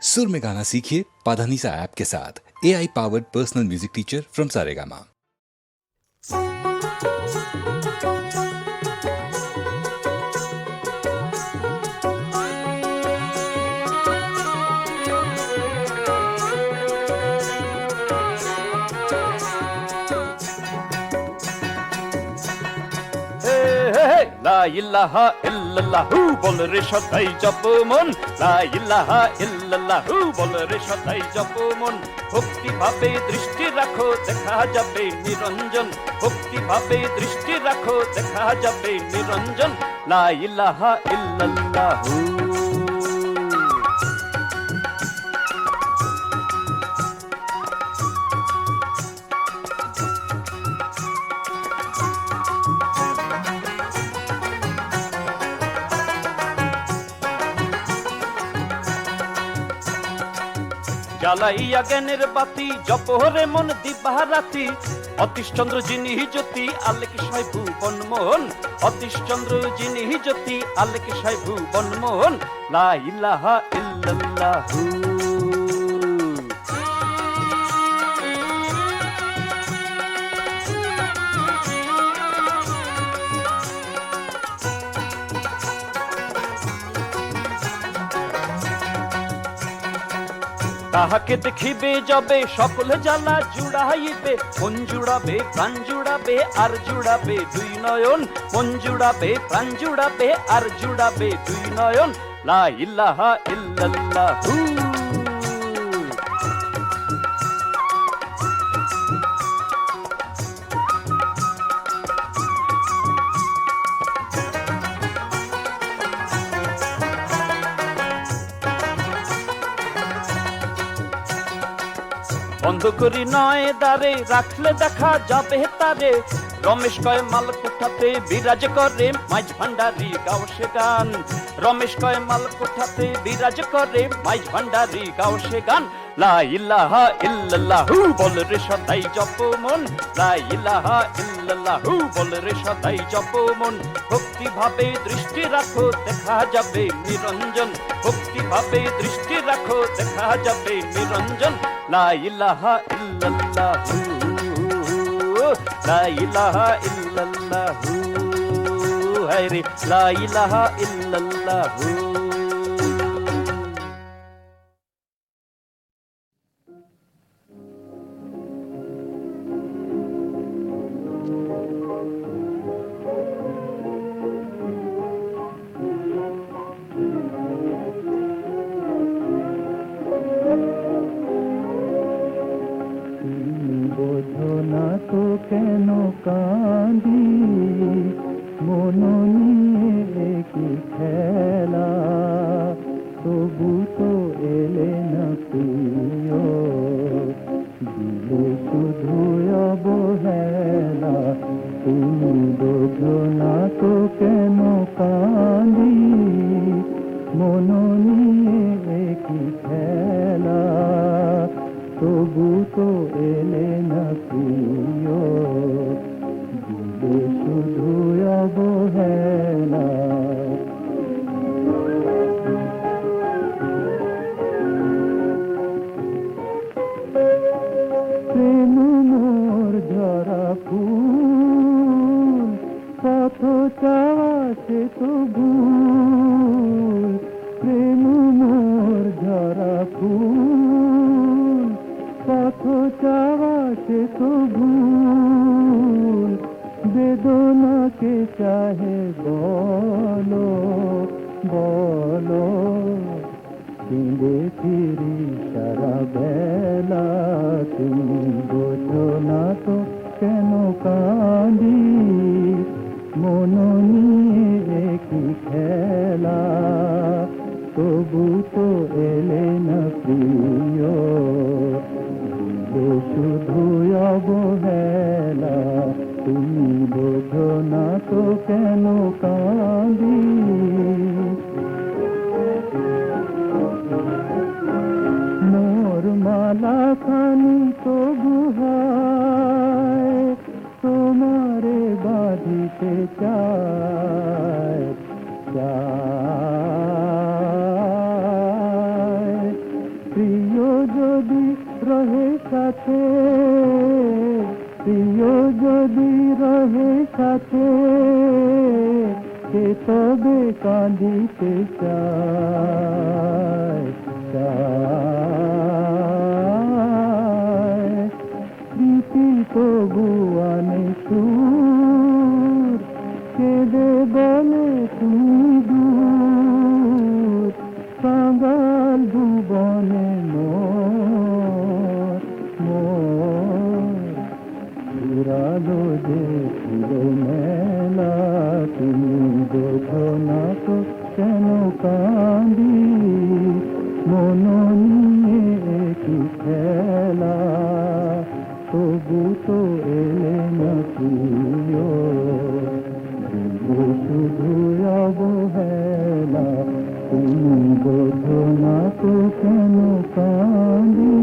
सुर में गाना सीखिए पाधानीसा ऐप के साथ। AI powered personal music teacher from Saregama. লা ইলাহা ইল্লাল্লাহু বল রে সদাই জপ মন, লা ইলাহা ইল্লাল্লাহু বল রে সদাই জপ মন। ভক্তি ভাবে দৃষ্টি রাখো দেখা যাবে নিরঞ্জন, ভক্তি ভাবে দৃষ্টি রাখো দেখা যাবে নিরঞ্জন। লা ইলাহা ইল্লাল্লাহু। জ্বালাইয়া জ্ঞানের বাতি জপহরে মন দিবারাতি, অতীশচন্দ্র যিনি জ্যোতি আলেক সাই ভুবন মোহন, অতীশচন্দ্র যিনি জ্যোতি আলেক সাই ভুবন মোহন। লা ইলাহা ইল্লাল্লাহু। তাহাকে দেখিবে যাবে সকলে জ্বালা জুড়াইবে, মন জুড়াবে প্রাণ জুড়াবে আর জুড়াবে দুই নয়ন, মন জুড়াবে প্রাণ জুড়াবে আর জুড়াবে দুই নয়ন। লা ইলাহা ইল্লাল্লাহু। বন্ধ করি নয় দ্বারে রাখলে দেখা যাবে তারে, রমেশ কয় মাল কোঠাতে বিরাজ করে মাইজ ভান্ডারি গাও সে গান, রমেশ কয় মাল কোঠাতে বিরাজ করে মাইজ ভান্ডারি গাও সে গান। লা ইলাহা ইল্লাল্লাহু বল রে সদাই জপ মন, লা ইলাহা ইল্লাল্লাহু বল রে সদাই জপ মন। ভক্তি ভাবে দৃষ্টি রাখো দেখা যাবে নিরঞ্জন, ভক্তি ভাবে দৃষ্টি রাখো দেখা যাবে নিরঞ্জন। লা ইলাহা ইল্লাল্লাহু, লা ইলাহা ইল্লাল্লাহু, হায় রে লা ইলাহা ইল্লাল্লাহু। তো কেন কাঁদি মন নিয়ে কি খেলা, তবু তো এলে না প্রিয়, দিলে শুধু অবহেলা। তুমি বোঝো না তো কেন কাঁদি মন নিয়ে কি খেলা, তবু তো এলে না প্রিয়, দিলে শুধু অবহেলা। প্রেম মোর ঝরা ফুল, পথ চাওয়া সে তো ভুল। প্রেম মোর ঝরা ফুল, পথ চাওয়া সে তো ভুল। বেদনাকে চাহে বলো বলো, ফিরে ফিরি সারা বেলা। তুমি বোঝো না তো কেন কাঁদি মন নিয়ে কি খেলা, তবু তো এলে না প্রিয়, শুধু অবহেলা। তুমি বোঝো না তো কেন কাঁদি। মোর মালা খানি তবু হয় তোমারে বাঁধিতে চায়, যদি রহে সাথে, প্রিয় যদি রহে সাথে, সে তবে কাঁদিতে চায়, চায়। প্রীতি তবু আনে সুর, কেঁদে বলে তুমি দূর, কাঙাল ভুবনে মোর, মোর। উড়ালো যে ছিল মেলা, তুমি বোঝো না তো কেন কান্দি, মন নিয়ে কি খেলা, তবু তো এলে না প্রিয়, শুধু অবহেলা, তুমি বোঝো না তো কেন কান্দি।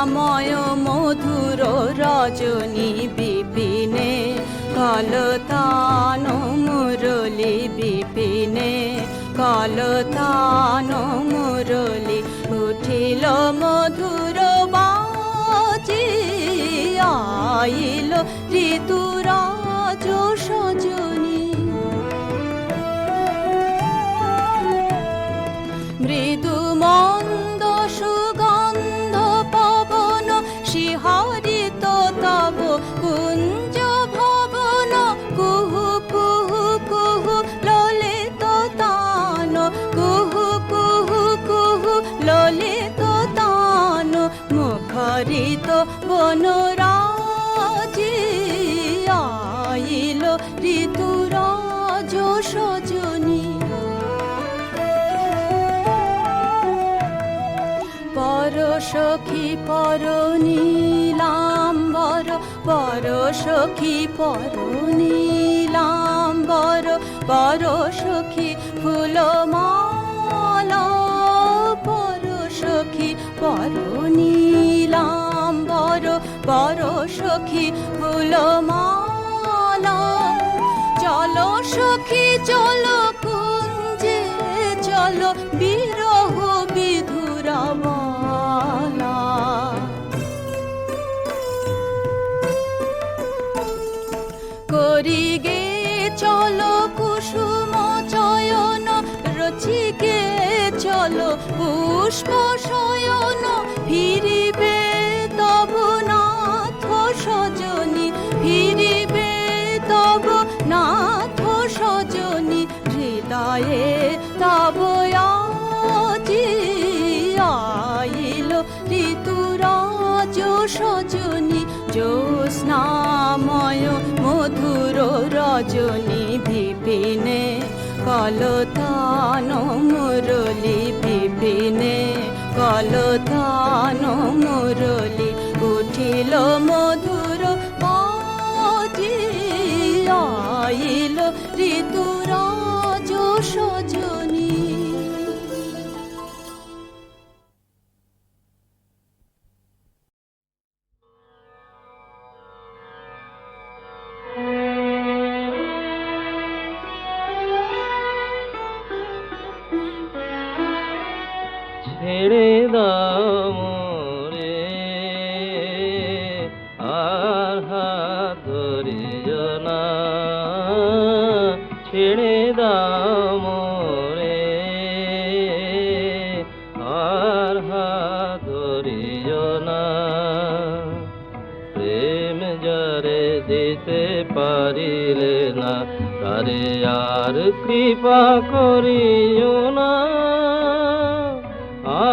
জ্যোৎস্নাময় মধুর রজনী বিপিনে কলতান মুরলী বিপিনে কলতান মুরলী উঠিল মধুর বাজি আইল ঋতুরাজ সজনী মৃদু মন্দ সুগন্ধ পবন শিহরিত তব কুঞ্জ ভবন কুহু কুহু কুহু ললিত তান কুহু কুহু কুহু ললিত তান মুখরিত বনরাজি আইল ঋতুরাজ সজনী পরসখী পর নীলাম্বর পরসখী পর নীলাম্বর পরসখী ফুলমালা পরসখী পর নীলাম্বর পরসখী ফুলমালা চলো সখী চলো কুঞ্জে চলো বিরহ বিধুরামালা করিগে চলো কুসুম চয়ন রচিকে চলো পুষ্প শয়ন ফিরিবে তব নাথ সজনী ফিরিবে তব নাথ সজনী হৃদয়ে তব আজি আইল ঋতুরাজ সজনী জ্যোৎস্নাময় মধুর রজনী বিপিনে কলতান মুরলী বিপিনে কলতান মুরলী উঠিল মধুর বাজি আইল ঋতুরাজ সজনী ছেড়ে দাও মোরে আর হাত ধরিও না ছেড়ে দাও মোরে আর হাত ধরিও না প্রেম যারে দিতে পারিলে না তারে আর কৃপা করিও না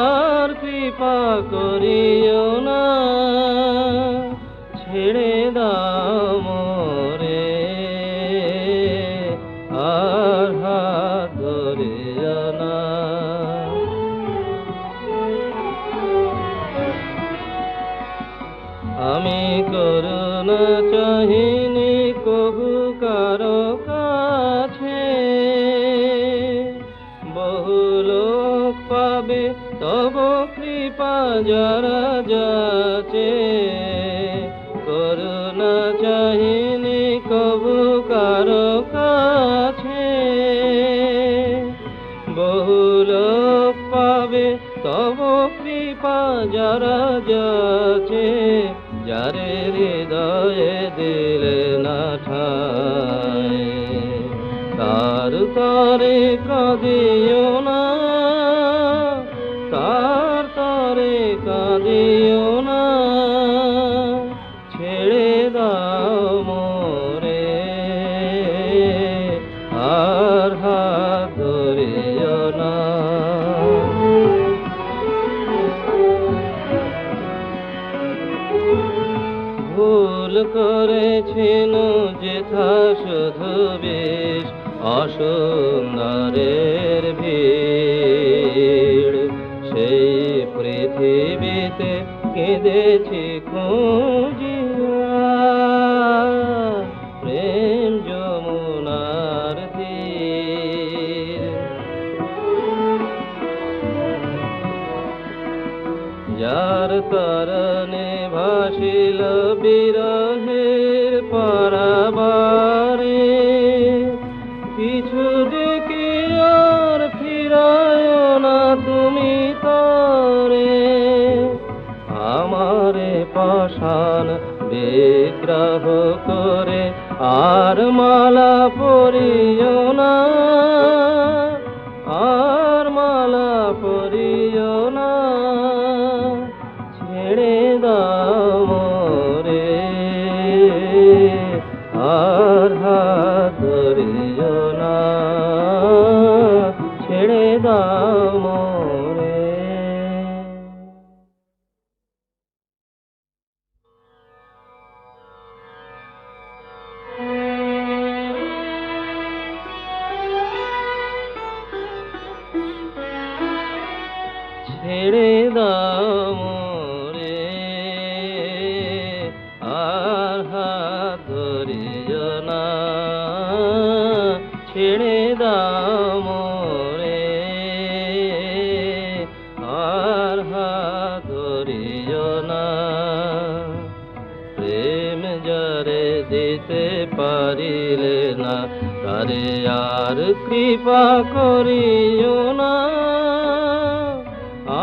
আর কৃপা করিও না ছেড়ে দাও মোরে আর হাত ধরিও না আমি করুণা চাহিনি কবু কারো কাছে বহু লোক পাবে তব কৃপা যারা যাচে করুণা চাহিনি কবু কারো কাছে বহু লোক পাবে তব কৃপা যারা যাচে যারে হৃদয়ে দিলে না ঠাই তার তরে কাঁদিও না তার তরে কাঁদিও না ছেড়ে দাও মোরে আর হাত ধরিও না ভুল করেছেন যেথা শুধু বেশ অসুন্দরের ভিড় সেই পৃথিবীতে কেঁদেছি খুঁজিয়া প্রেম যমুনার তীর যার তরণ ভাসিল বিরহের পারাবারে, কিছু ডেকে আর ফিরায় না তুমি তরে, আমারে পাষাণ বিগ্রহ করে আর মালা পরিও না, আর মালা পরিও না, ছেড়ে দাও মোরে, আর হাত ধরিও না, ছেড়ে দাও মোরে। ছেড়ে দাও মোরে, আর হাত ধরিও না, ছেড়ে দাও মোরে, আর হাত ধরিও না। প্রেম যারে দিতে পারিলে না, তারে আর কৃপা করিও না,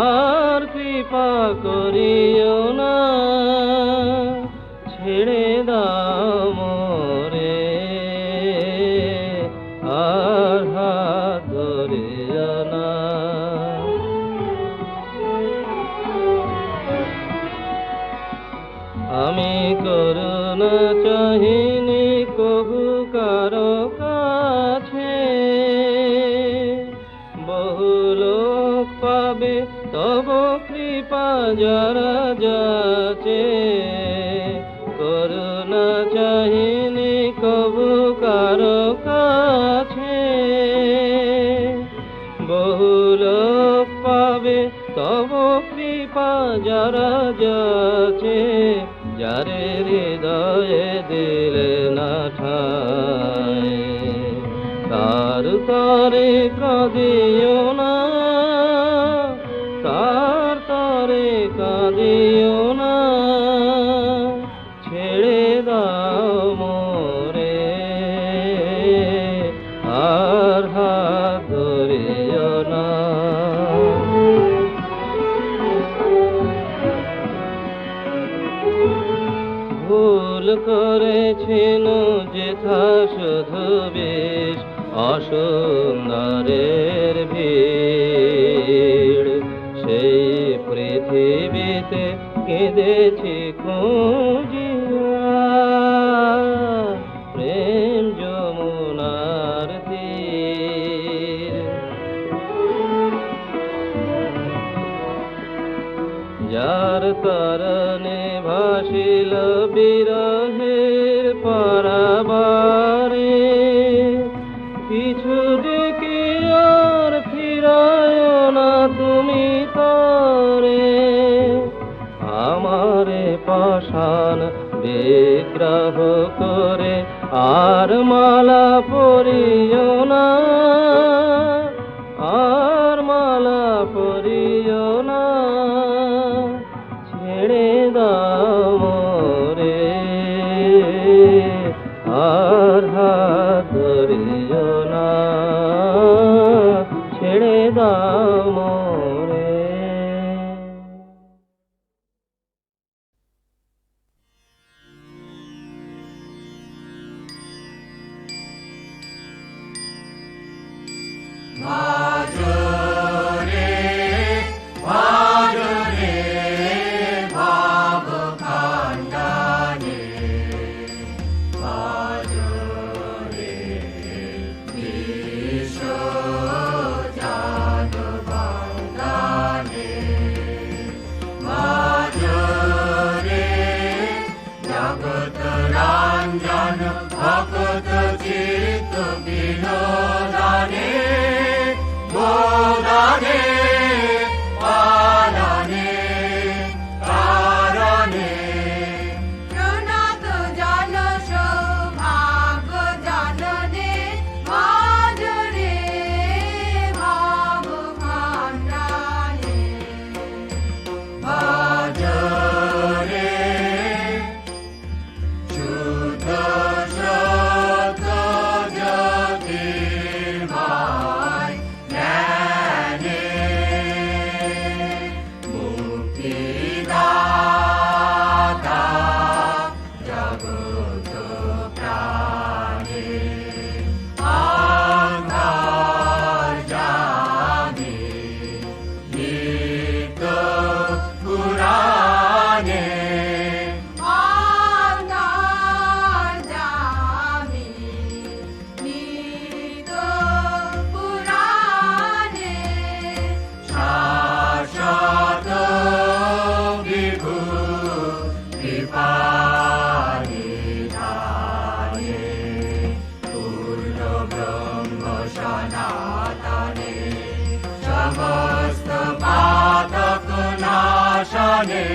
আর কৃপা করিও না, ছেড়ে দাও মোরে, আর হাত ধরিও না। আমি করুণা চাহিনি কবু কারো কাছে, বহু লোক পাবে তব কৃপা যারা যাচে, করুণা চাহিনি কবু কারো কাছে, বহু লোক পাবে তব কৃপা যারা যাচে, যারে হৃদয়ে দিলে না ঠাঁই, তার তরে কাঁদিও না, তার তরে কাঁদিও না, ছেড়ে দাও মোরে, আর হাত ধরিও না। ভুল করেছেন যেথা শুধু বেশ অসুন্দরের ভিড়, সেই পৃথিবীতে কেঁদেছি খুঁজিয়া, প্রেম যমুনার তীর। যার তরণে ভাসিল বিরহের পারাবারে, কিছু ডেকে আর ফিরায় না তুমি তরে, আমারে পাষাণ বিগ্রহ করে আর মালা পরিও না, আর মালা পরিও না, ছেড়ে দাও মোরে, আর হাত ধরিও না, ছেড়ে দাও মোরে। প্রণত জন সৌভাগ্য জননে, মাঝরে ভব খণ্ডানে, মাঝরে প্রাণে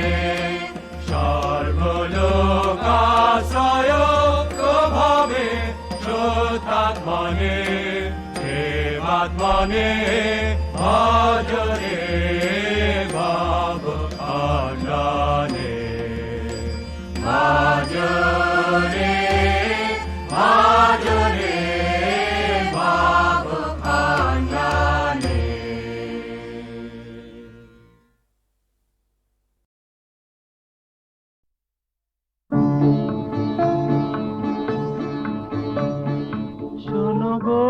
সর্বলোকাশ্রয় প্রভাবে শ্রোতাত্মনে দেবাত্মনে ভজরে ভাব আননে ভজরে ভজরে ভাব আননে। শোনো গো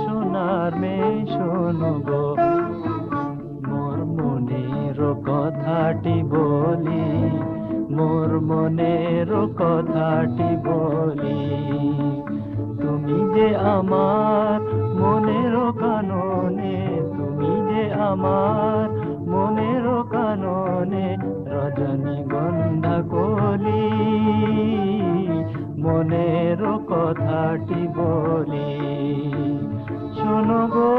সোনার মেয়ে শোনো গো, মোর মনের কথাটি বলি, মোর মনের কথাটি বলি। তুমি যে আমার মনের কাননে, তুমি যে আমার মনের কাননে রজনীগন্ধা কলি, মনের কথাটি বলি। শোনো গো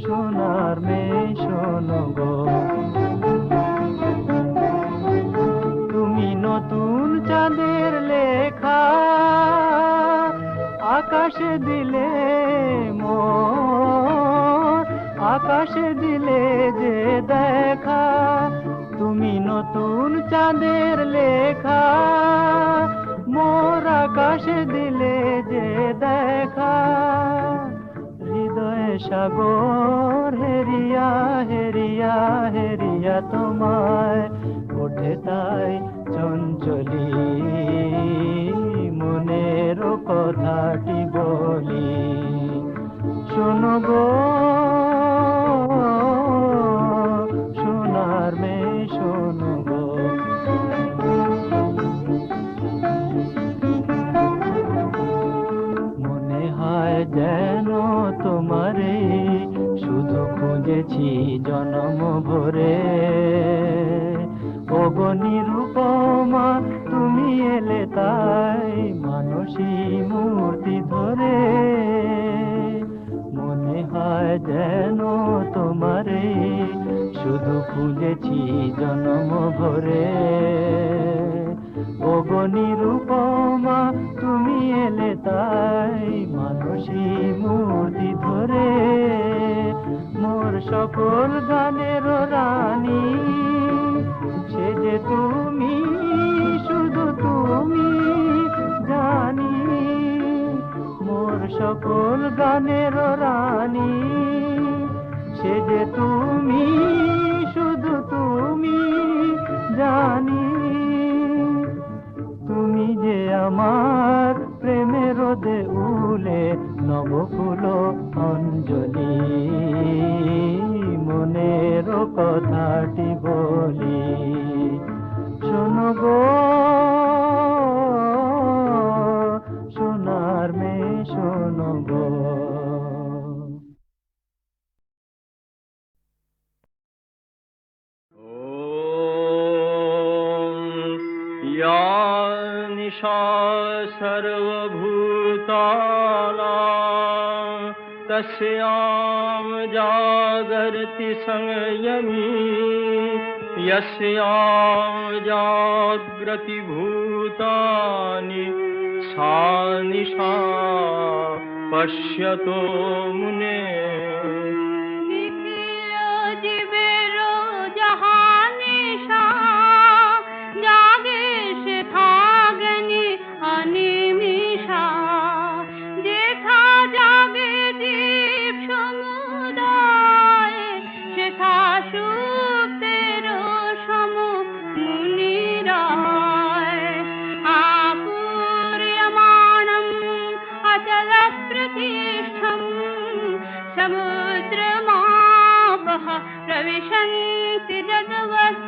সোনার মেয়ে শোনো গো, তুমি নতুন চাঁদের লেখা আকাশে দিলে মোর, আকাশে দিলে যে দেখা। তুমি নতুন চাঁদের লেখা মোর আকাশে দিলে যে দেখা। হৃদয়ে সাগর হেরিয়া হেরিয়া হেরিয়া তোমায় ওঠে তাই চঞ্চলি, মনের কথাটি বলি। শোনো গো সোনার মেয়ে শোনো গো, মনে হয় যেন তোমারে শুধু খুঁজেছি জনম ভরে। ওগো নিরূপমা তুমি এলে তাই মানসী মূর্তি ধরে। মনে হয় যেন তোমারে শুধু খুঁজেছি জনম ভরে। ওগো নিরূপমা তুমি এলে তাই মানসী মূর্তি ধরে। মোর সকল গানের রানী সে যে তুমি, শুধু তুমি জানি। মোর সকল গানের রানী সে যে তুমি, শুধু তুমি জানি। তুমি যে আমার প্রেমের দেউলে নবকুল অঞ্জলি, মনের কথাটি বলি। শোনো গো সোনার মেয়ে শোনো গো। या निशा सर्वभूतानां तस्यां जागर्ति संयमी, यस्यां जाग्रति भूतानि सा निशा पश्यतो मुने। নিখিল জীবের জাহানিশা জাগে সেথা জ্ঞানী অনিমিষা। যেথা জাগে জীব সমুদায় সেথা সুপ্তের সম মুনিরায়। আকুর্যমাণম অচল প্রতিষ্ঠম समुद्रमापः प्रविशन्ति जगवत्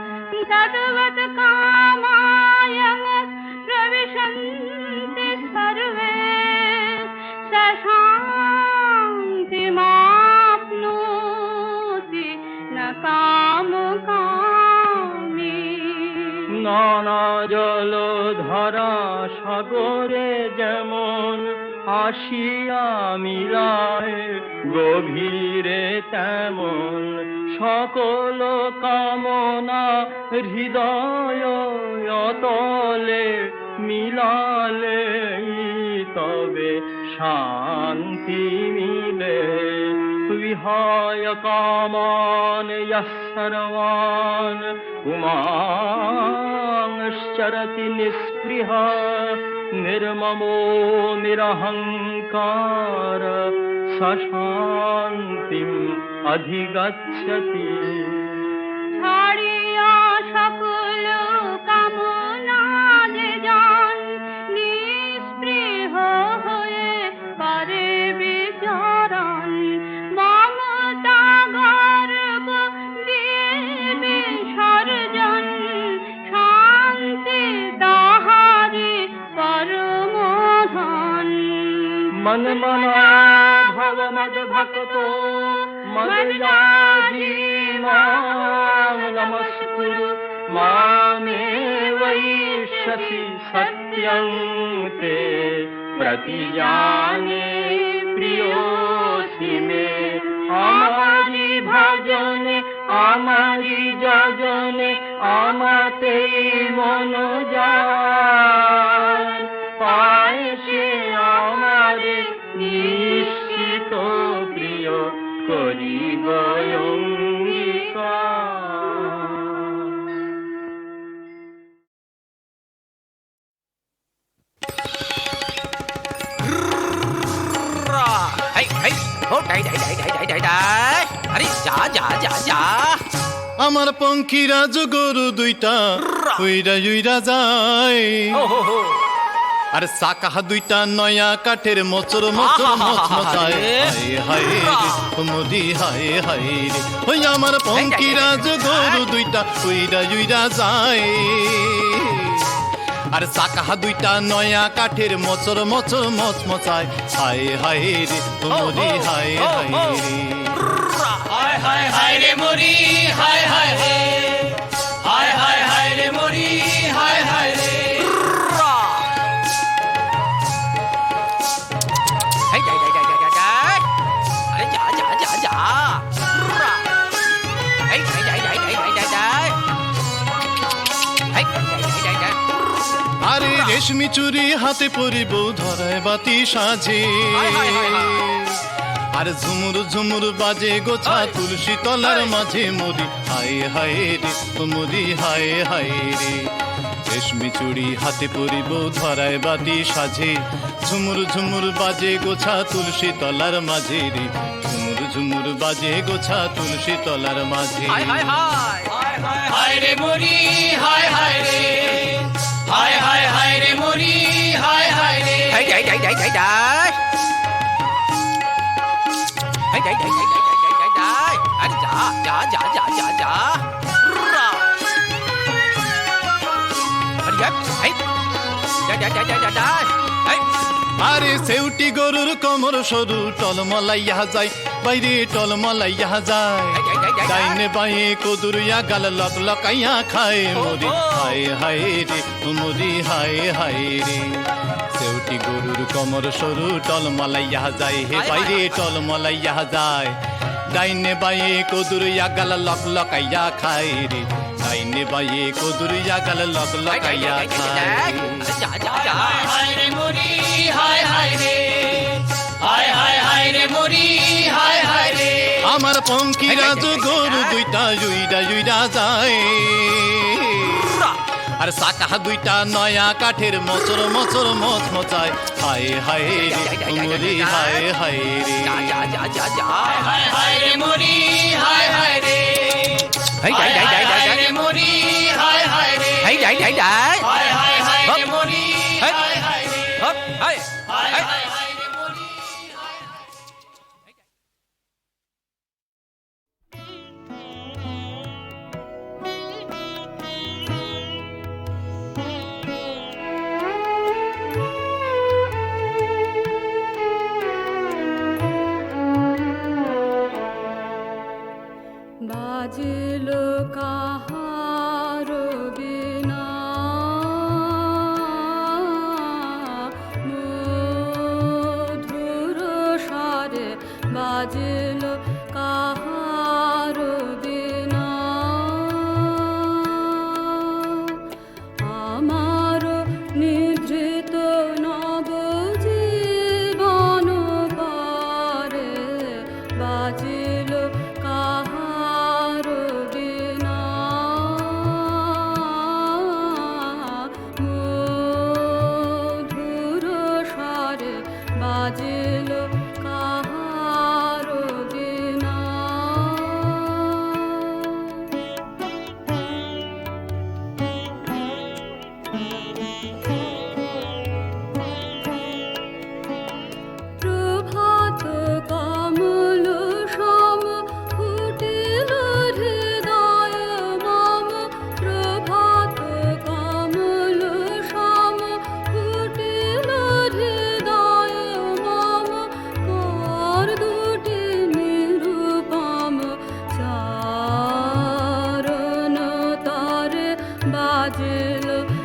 तद्वत् कामायं प्रविशन्ति सर्वे। स शान्तिमाप्नोति न कामकामी। নানা জল ধরা সাগরে যেমন আসিয়া মিলায় গভীরে তেমন সকল কামনা হৃদয় অতলে মিলালে তবে শান্তি মিলে विहाय कामान यः सर्वान् पुमांश्चरति निःस्पृहः निर्ममो निरहङ्कार स शान्तिम् अधिगच्छति ছাড়িয়া সকল কামনা যে যান নিস্পৃহ হয়ে পারে বিচরণ মমতা গর্ব দিয়ে বিসর্জন শান্তি তাহারি পরম ধন मन मना भव मद भक्तो मदयाजी मां नमस्कुरु मामे वैष्यसि सत्यं ते प्रतिजाने प्रियोऽसि मे আমারি ভজনে আমারি যজনে আমাতেই মন যায় পায় সে আমারে নিশ্চিত প্রিয় করিব অঙ্গীকার। হাই হাই ও die die die die die die die আরে যা যা যা যা আমার পঙ্খিরাজ গরু দুইটা উইরা উইরা যায় ও হো হো আর সাকা দুইটা নয়া কাঠের মোচর মোচর মচমচায় হায় হায় রে মোদি হায় হায় রে ওই আমার পঙ্খিরাজ গরু দুইটা উইরা উইরা যায় আর সাকা দুইটা নয়া কাঠের মোচর মোচর মচমচায় হায় হায় রে মোদি হায় হায় রে হায় হায় হায় রে মরি হায় হায় রে হায় হায় হায় রে মরি হায় হায় রে high die die die die die die আরে যা যা যা যা high die die die die die die die high die die die die die আরে রেশমি চুরি হাতে পরিব ধরায় বাতি সাজে আর ঝুমুর ঝুমুর বাজে গোছা তুলসী তলার মাঝে মরি হায় হায় রে মরি হায় হায় রে রেশমি চুড়ি হাতে পরিব ধরায় বাতি সাজে ঝুমুর ঝুমুর বাজে গোছা তুলসী তলার মাঝে রে ঝুমুর ঝুমুর বাজে গোছা তুলসী তলার মাঝে হাই হাই হাই হায় রে মরি হায় হায় রে হায় হায় হায় রে মরি হায় হায় রে high die die die die die high die die die die die die die die আরে যা যা যা যা যা যা আরে high die die die die die die high আরে সেউটি গরুর কমর সরু টলমলাইয়া যায় বাইরে টলমলাইয়া যায় ডাইনে বাঁয়ে কদুরিয়া গাল লক লকাইয়া খায় মরি হায় হায় রে মরি হায় হায় রে সেউটি গরুর কমর সরু টলমলাইয়া যায় হে বাইরে টলমলাইয়া যায় ডাইনে বাঁয়ে কদুরিয়া গাল লক লকাইয়া খায় রে ডাইনে বাঁয়ে কদুরিয়া গাল লক লকাইয়া খায় যা যা যা হায় রে মরি হায় হায় রে হায় হায় হায় রে মরি হায় হায় রে আমার পঙ্খিরাজ গরু দুইটা উইরা উইরা যায় আর সাকা দুইটা নয়া কাঠের মোচর মোচর মচমচায় হায় হায় রে মরি হায় হায় রে যা যা যা যা যা হায় হায় রে মরি হায় হায় রে high die die die die হায় রে মরি হায় হায় রে হাই ডাই ডাই ডাই হায় হায় হায় রে মরি হাই হায় হায় রে হপ হাই হায় হাই হায় হায় রে মরি হায় হায় বাজলো কাহার বিনা বাজলো